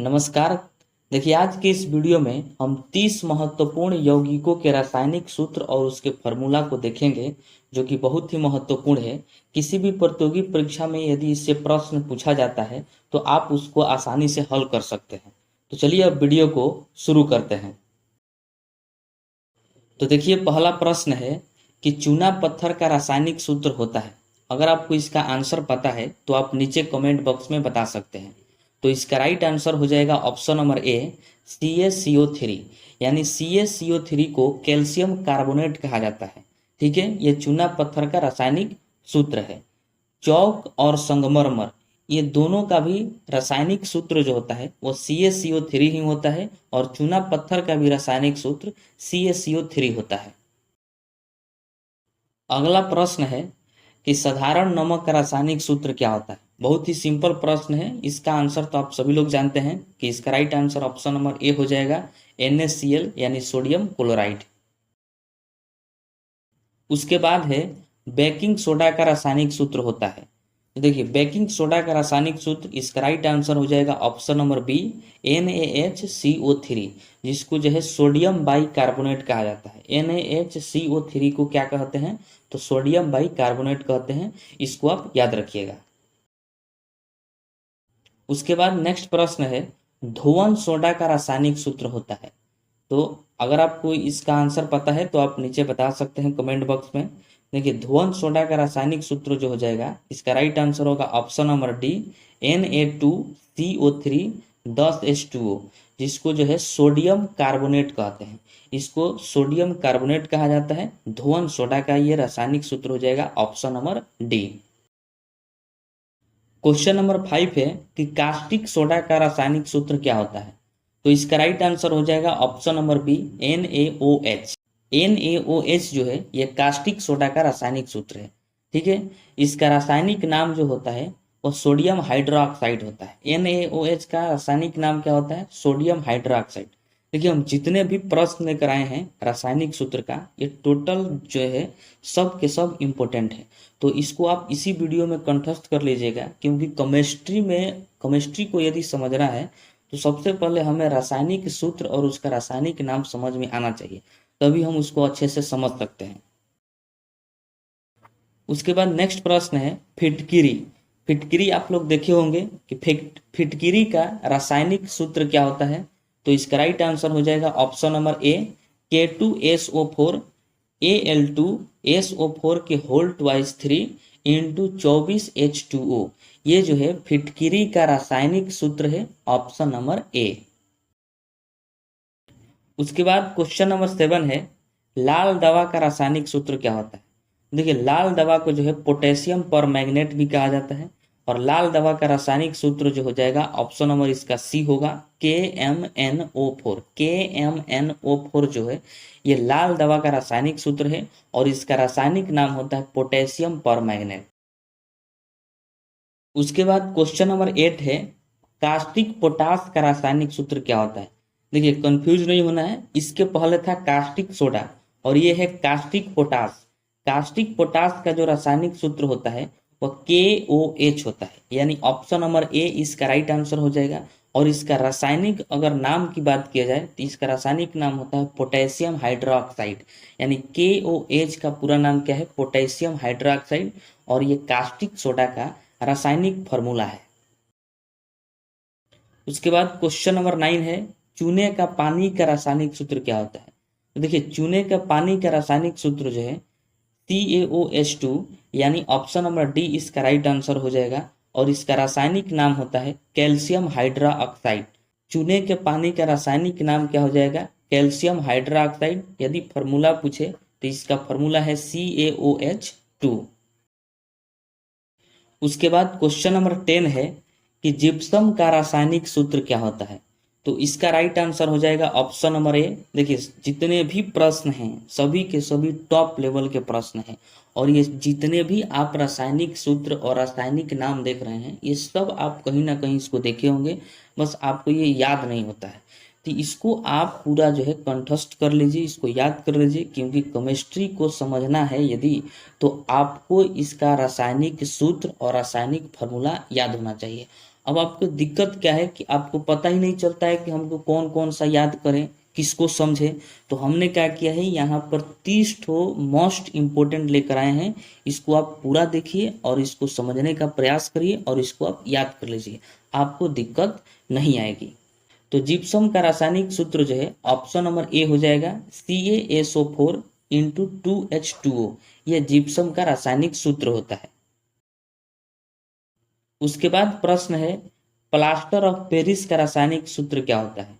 नमस्कार। देखिए, आज के इस वीडियो में हम 30 महत्वपूर्ण यौगिकों के रासायनिक सूत्र और उसके फॉर्मूला को देखेंगे, जो कि बहुत ही महत्वपूर्ण है। किसी भी प्रतियोगी परीक्षा में यदि इससे प्रश्न पूछा जाता है तो आप उसको आसानी से हल कर सकते हैं। तो चलिए अब वीडियो को शुरू करते हैं। तो देखिए, पहला प्रश्न है कि चूना पत्थर का रासायनिक सूत्र होता है। अगर आपको इसका आंसर पता है तो आप नीचे कमेंट बॉक्स में बता सकते हैं। तो इसका राइट आंसर हो जाएगा ऑप्शन नंबर ए, CaCO3। यानी CaCO3 को कैल्शियम कार्बोनेट कहा जाता है। ठीक है, ये चूना पत्थर का रासायनिक सूत्र है। चौक और संगमरमर, ये दोनों का भी रासायनिक सूत्र जो होता है वो CaCO3 ही होता है, और चूना पत्थर का भी रासायनिक सूत्र CaCO3 होता है। अगला प्रश्न है कि साधारण नमक का रासायनिक सूत्र क्या होता है। बहुत ही सिंपल प्रश्न है, इसका आंसर तो आप सभी लोग जानते हैं कि इसका right answer option number A हो जाएगा, NaCl यानी सोडियम क्लोराइड। उसके बाद है बेकिंग सोडा का रासायनिक सूत्र होता है। तो देखिए, बेकिंग सोडा का रासायनिक सूत्र, इसका राइट आंसर हो जाएगा ऑप्शन नंबर बी, NaHCO3, जिसको जो है सोडियम बाई कार्बोनेट कहा जाता है। NaHCO3 को क्या कहते हैं? तो सोडियम बाई कार्बोनेट कहते हैं। इसको आप याद रखिएगा। उसके बाद नेक्स्ट प्रश्न है, धोवन सोडा का रासायनिक सूत्र होता है। तो अगर आपको इसका आंसर पता है तो आप नीचे बता सकते हैं कमेंट बॉक्स में। देखिए, धोवन सोडा का रासायनिक सूत्र जो हो जाएगा, इसका राइट आंसर होगा option number D, Na2CO3 10H2O, जिसको जो है सोडियम कार्बोनेट कहते हैं। इसको सोडियम कार्बोनेट कहा जाता है। धोवन सोडा का ये रासायनिक सूत्र हो जाएगा option number D. Question number 5 है कि कास्टिक सोडा का रासायनिक सूत्र क्या होता है। तो इसका राइट आंसर हो जाएगा option number B, NaOH। NaOH जो है ये कास्टिक सोडा का रासायनिक सूत्र है। ठीक है, इसका रासायनिक नाम जो होता है वो सोडियम हाइड्रोक्साइड होता है। NaOH का रासायनिक नाम क्या होता है? Sodium hydroxide. देखिए, हम जितने भी प्रश्न लेकर आए हैं रासायनिक सूत्र का, ये टोटल जो है सब के सब इम्पोर्टेंट है। तो इसको आप इसी वीडियो में कंठस्थ कर लीजिएगा, क्योंकि केमिस्ट्री को यदि समझना है तो सबसे पहले हमें रासायनिक सूत्र और उसका रासायनिक नाम समझ में आना चाहिए, तभी हम उसको अच्छे से समझ सकते हैं। उसके बाद नेक्स्ट प्रश्न है फिटकिरी। फिटकिरी आप लोग देखे होंगे कि फिटकिरी का रासायनिक सूत्र क्या होता है। तो इसका राइट आंसर हो जाएगा option number A, K2SO4 Al2SO4 के होल ट्वाइस 3 इंटू 24H2O। ये जो है फिटकिरी का रासायनिक सूत्र है, ऑप्शन नंबर ए। उसके बाद क्वेश्चन नंबर 7 है, लाल दवा का रासायनिक सूत्र क्या होता है। देखिए, लाल दवा को जो है पोटेशियम पर मैग्नेट भी कहा जाता है, और लाल दवा का रासायनिक सूत्र जो हो जाएगा ऑप्शन नंबर इसका सी होगा, KMNO4। KMNO4 जो है ये लाल दवा का रासायनिक सूत्र है, और इसका रासायनिक नाम होता है पोटेशियम पर मैग्नेट। उसके बाद क्वेश्चन नंबर 8 है, कास्टिक पोटास का रासायनिक सूत्र क्या होता है। देखिए, कंफ्यूज नहीं होना है, इसके पहले था कास्टिक सोडा और ये है कास्टिक पोटास। कास्टिक पोटास का जो रासायनिक सूत्र होता है वह KOH होता है, यानी ऑप्शन नंबर ए इसका राइट आंसर हो जाएगा। और इसका रासायनिक अगर नाम की बात किया जाए तो इसका रासायनिक नाम होता है पोटेशियम हाइड्रोक्साइड, यानी KOH का पूरा नाम क्या है? Potassium hydroxide. और ये कास्टिक सोडा का रासायनिक फॉर्मूला है। उसके बाद क्वेश्चन नंबर 9 है, चूने का पानी का रासायनिक सूत्र क्या होता है। तो देखिए, चूने का पानी का रासायनिक सूत्र जो है CaOH2, यानी ऑप्शन नंबर डी इसका राइट आंसर हो जाएगा। और इसका रासायनिक नाम होता है कैल्शियम हाइड्रोक्साइड। चूने के पानी का रासायनिक नाम क्या हो जाएगा? Calcium hydroxide. यदि फॉर्मूला पूछे तो इसका फॉर्मूला है CaOH2। उसके बाद क्वेश्चन नंबर 10 है कि जिप्सम का रासायनिक सूत्र क्या होता है। तो इसका राइट आंसर हो जाएगा ऑप्शन नंबर ए। देखिए, जितने भी प्रश्न हैं सभी के सभी टॉप लेवल के प्रश्न हैं, और ये जितने भी आप रासायनिक सूत्र और रासायनिक नाम देख रहे हैं ये सब आप कहीं ना कहीं इसको देखे होंगे, बस आपको ये याद नहीं होता है। तो इसको आप पूरा जो है कंठस्थ कर लीजिए, इसको याद कर लीजिए, क्योंकि केमिस्ट्री को समझना है यदि, तो आपको इसका रासायनिक सूत्र और रासायनिक फार्मूला याद होना चाहिए। अब आपको दिक्कत क्या है कि आपको पता ही नहीं चलता है कि हमको कौन कौन सा याद करें, किसको समझे। तो हमने क्या किया है, यहाँ पर 30 ठो मोस्ट इम्पोर्टेंट लेकर आए हैं। इसको आप पूरा देखिए और इसको समझने का प्रयास करिए और इसको आप याद कर लीजिए, आपको दिक्कत नहीं आएगी। तो जिप्सम का रासायनिक सूत्र जो है ऑप्शन नंबर ए हो जाएगा, CaSO4 इंटू 2H2O। यह जिप्सम का रासायनिक सूत्र होता है। उसके बाद प्रश्न है, प्लास्टर ऑफ पेरिस का रासायनिक सूत्र क्या होता है?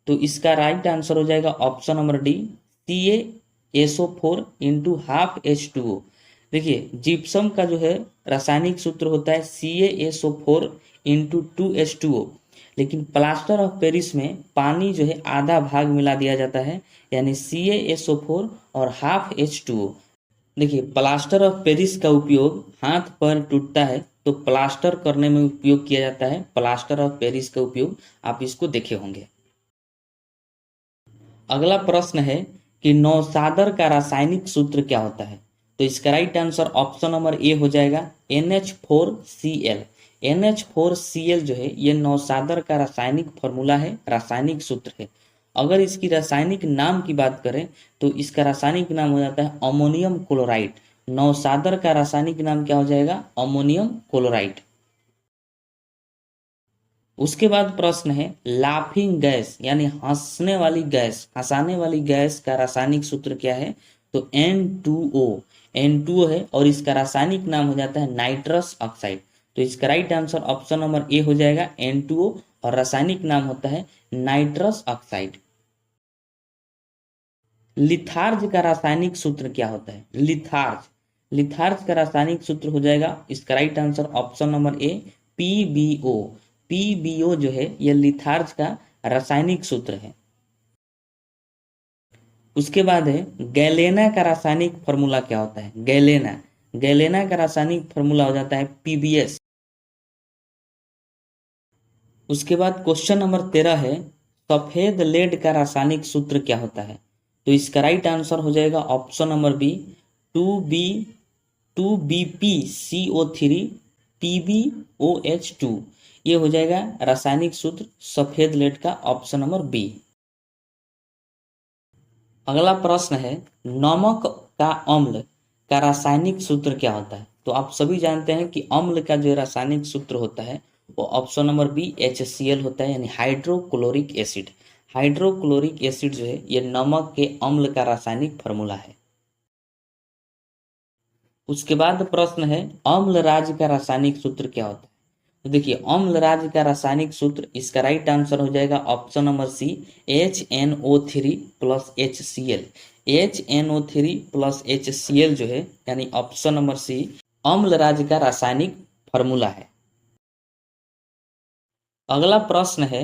तो इसका राइट आंसर हो जाएगा option number D, CaSO4 into half H2O। देखिए जिप्सम का जो है रासायनिक सूत्र होता है CaSO4 इंटू 2H2O, लेकिन प्लास्टर ऑफ पेरिस में पानी जो है आधा भाग मिला दिया जाता है, यानी CaSO4 और हाफ H2O। देखिए प्लास्टर ऑफ पेरिस का उपयोग हाथ पर टूटता है तो प्लास्टर करने में उपयोग किया जाता है। प्लास्टर ऑफ पेरिस का उपयोग आप इसको देखे होंगे। अगला प्रश्न है कि नौसादर का रासायनिक सूत्र क्या होता है? तो इसका right answer option number A हो जाएगा, NH4Cl। NH4Cl जो है ये नौसादर का रासायनिक फॉर्मूला है, रासायनिक सूत्र है। अगर इसकी रासायनिक नाम की बात करें तो इसका रासायनिक नाम हो जाता है अमोनियम क्लोराइड। नौसादर का रासायनिक नाम क्या हो जाएगा? Ammonium chloride. उसके बाद प्रश्न है, लाफिंग गैस यानी हंसने वाली गैस, हंसाने वाली गैस का रासायनिक सूत्र क्या है? तो N2O। N2O है और इसका रासायनिक नाम हो जाता है नाइट्रस ऑक्साइड। तो इसका right answer option number A हो जाएगा, N2O, और रासायनिक नाम होता है नाइट्रस ऑक्साइड। लिथार्ज का रासायनिक सूत्र क्या होता है? लिथार्ज का रासायनिक सूत्र हो जाएगा, इसका right answer option number A, PbO। PbO जो है यह लिथार्ज का रासायनिक सूत्र है। उसके बाद है, गैलेना का रासायनिक फॉर्मूला क्या होता है? गैलेना का रासायनिक फॉर्मूला हो जाता है PbS। उसके बाद क्वेश्चन नंबर 13 है, सफेद लेड का रासायनिक सूत्र क्या होता है? तो इसका राइट आंसर हो जाएगा option number B, 2BpCO3 PbOH2। ये हो जाएगा रासायनिक सूत्र सफेद लेड का, ऑप्शन नंबर बी। अगला प्रश्न है, नमक का अम्ल का रासायनिक सूत्र क्या होता है? तो आप सभी जानते हैं कि अम्ल का जो रासायनिक सूत्र होता है वो ऑप्शन नंबर बी, HCl होता है, यानी हाइड्रोक्लोरिक एसिड। हाइड्रोक्लोरिक एसिड जो है ये नमक के अम्ल का रासायनिक फॉर्मूला है। उसके बाद प्रश्न है, अम्लराज का रासायनिक सूत्र क्या होता है? तो देखिए अम्लराज का रासायनिक सूत्र, इसका राइट आंसर हो जाएगा option number C, HNO3 plus HCl। HNO3 plus HCl जो है यानी ऑप्शन नंबर सी अम्लराज का रासायनिक फॉर्मूला है। अगला प्रश्न है,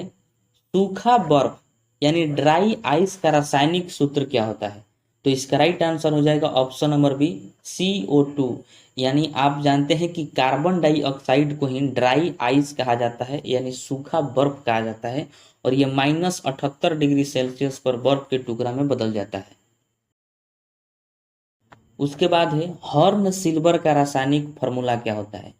सूखा बर्फ यानी ड्राई आइस का रासायनिक सूत्र क्या होता है? तो इसका राइट आंसर हो जाएगा ऑप्शन नंबर बी, CO2। यानी आप जानते हैं कि कार्बन डाइऑक्साइड को ही ड्राई आइस कहा जाता है, यानी सूखा बर्फ कहा जाता है, और ये -78 डिग्री सेल्सियस पर बर्फ के टुकड़ा में बदल जाता है। उसके बाद है, हॉर्न सिल्वर का रासायनिक फॉर्मूला क्या होता है?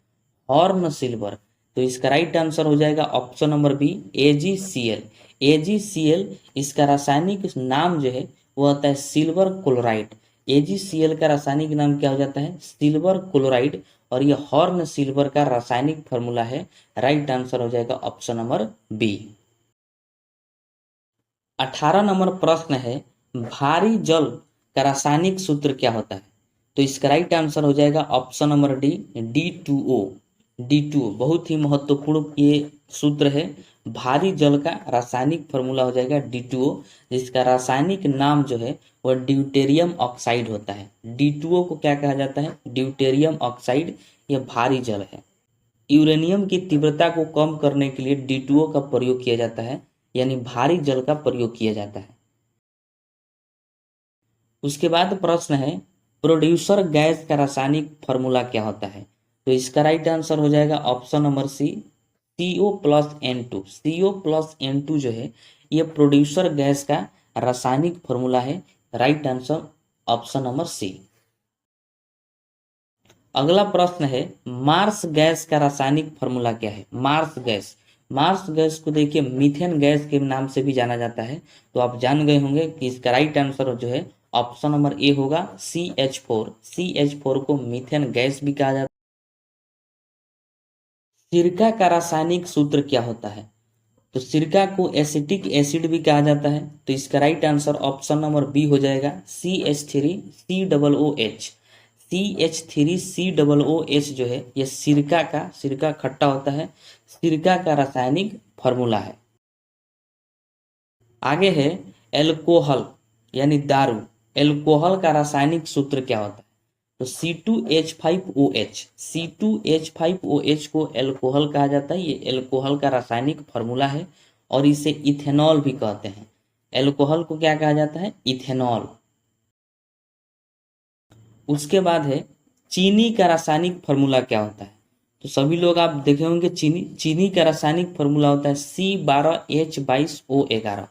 हॉर्न सिल्वर, तो इसका राइट आंसर हो जाएगा option number B, AgCl। AgCl इसका रासायनिक नाम जो है वो होता है सिल्वर क्लोराइड। AgCl का रासायनिक नाम क्या हो जाता है? सिल्वर क्लोराइड, और यह हॉर्न सिल्वर का रासायनिक फॉर्मूला है। राइट आंसर हो जाएगा ऑप्शन नंबर बी। 18 नंबर प्रश्न है, भारी जल का रासायनिक सूत्र क्या होता है? तो इसका राइट आंसर हो जाएगा option number D, D2O। D2O बहुत ही महत्वपूर्ण ये सूत्र है। भारी जल का रासायनिक फॉर्मूला हो जाएगा D2O, जिसका रासायनिक नाम जो है वह ड्यूटेरियम ऑक्साइड होता है। D2O को क्या कहा जाता है? Deuterium oxide. यह भारी जल है। यूरेनियम की तीव्रता को कम करने के लिए D2O का प्रयोग किया जाता है, यानी भारी जल का प्रयोग किया जाता है। उसके बाद प्रश्न है, प्रोड्यूसर गैस का रासायनिक फॉर्मूला क्या होता है? तो इसका राइट आंसर हो जाएगा ऑप्शन नंबर सी, CO+N2। CO+N2 जो है ये प्रोड्यूसर गैस का रासायनिक फॉर्मूला है। Right answer option number C. अगला प्रश्न है मार्स गैस का रासायनिक फॉर्मूला क्या है। मार्स गैस को देखिए मीथेन गैस के नाम से भी जाना जाता है। तो आप जान गए होंगे कि इसका राइट आंसर जो है ऑप्शन नंबर ए होगा CH4। CH4 को मीथेन गैस भी कहा जाता है। सिरका का रासायनिक सूत्र क्या होता है। तो सिरका को एसिटिक एसिड भी कहा जाता है। तो इसका right answer option number B हो जाएगा CH3COOH। CH3COOH जो है ये सिरका खट्टा होता है, सिरका का रासायनिक फॉर्मूला है। आगे है एल्कोहल यानी दारू। एल्कोहल का रासायनिक सूत्र क्या होता है। तो C2H5OH को एल्कोहल कहा जाता है। ये एल्कोहल का रासायनिक फॉर्मूला है और इसे इथेनॉल भी कहते हैं। एल्कोहल को क्या कहा जाता है, इथेनॉल। उसके बाद है चीनी का रासायनिक फॉर्मूला क्या होता है। तो सभी लोग आप देखे होंगे चीनी का रासायनिक फॉर्मूला होता है C12H22O11।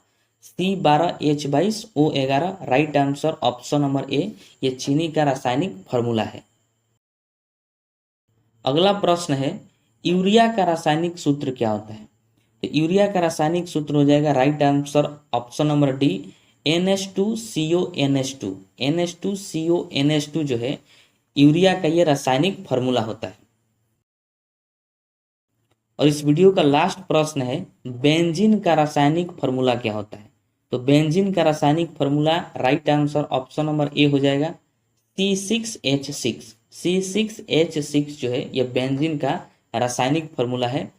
C12H22O11 right answer option number A, ये चीनी का रासायनिक फॉर्मूला है। अगला प्रश्न है यूरिया का रासायनिक सूत्र क्या होता है। तो यूरिया का रासायनिक सूत्र हो जाएगा right answer option number D NH2CO NH2CO जो है यूरिया का ये रासायनिक फॉर्मूला होता है। और इस वीडियो का लास्ट प्रश्न है बेंजीन का रासायनिक फॉर्मूला क्या होता है। तो बेंजीन का रासायनिक formula right answer option number A हो जाएगा C6H6। C6H6 जो है यह बेंजीन का रासायनिक फॉर्मूला है।